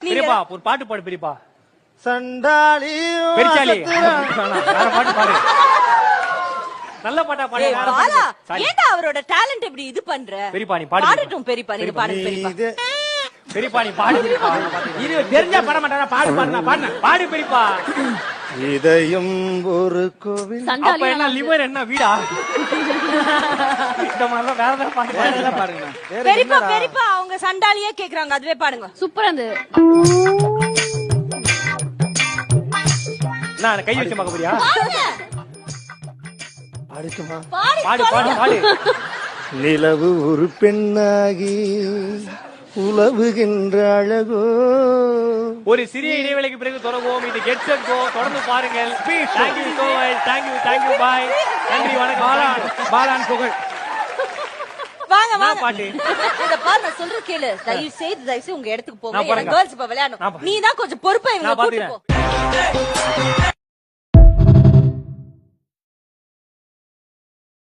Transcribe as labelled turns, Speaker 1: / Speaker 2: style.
Speaker 1: பெரியப்பா ஒரு பாட்டு பாடு பெரியப்பா.
Speaker 2: சண்டாளி
Speaker 1: பெரிச்சாலி வேற பாட்டு பாடு. நல்ல பாட்டா பாடு.
Speaker 3: ஏன்டா அவரோட டாலன்ட் எப்படி இது பண்ற?
Speaker 1: பெரியப்பா நீ பாடு.
Speaker 3: பாடட்டும் பெரியப்பா, நீங்க பாடுங்க பெரியப்பா.
Speaker 1: பெரியப்பா நீ பாடு.
Speaker 2: இது தெரிஞ்சா பாட மாட்டானா? பாடு பாடுனா பாடுனா
Speaker 1: பாடு பெரியப்பா.
Speaker 2: இதயம் ஒரு கோவில்.
Speaker 1: அப்ப என்ன லிவர் என்ன வீடா? இந்த மாதிரி வேற ஏதாவது பாட்டு பாடுங்க.
Speaker 3: பெரியப்பா பெரியப்பா அவங்க சண்டாலியே கேக்குறாங்க, அதுவே பாடுங்க.
Speaker 4: சூப்பரா இருந்து.
Speaker 1: நான் கை வச்சு பார்க்க போறியா?
Speaker 2: பாடுமா?
Speaker 1: பாடு பாடு பாடு.
Speaker 2: நிலவு ஒரு பெண்ணாகி உலவுகின்ற அழகோ.
Speaker 1: ஒரு சிறிய இடைவேளைக்கு பிறகு தொடங்குவோம். இது கெட் செட் கோ. தொடர்ந்து பாருங்கள். Thank you so much. Thank you bye. நன்றி வணக்கம்.
Speaker 2: பாலான் புகழ்.
Speaker 3: வாங்க வாங்க.
Speaker 1: பாட்டு
Speaker 3: இத பாரு, நான் சொல்றது கேளு. தயவு செய்து உங்க இடத்துக்கு போங்க. கேர்ள்ஸ் இப்ப விளையாடணும். நீ தான் கொஞ்சம் பொறுப்பா இவங்க கூட்டி போ.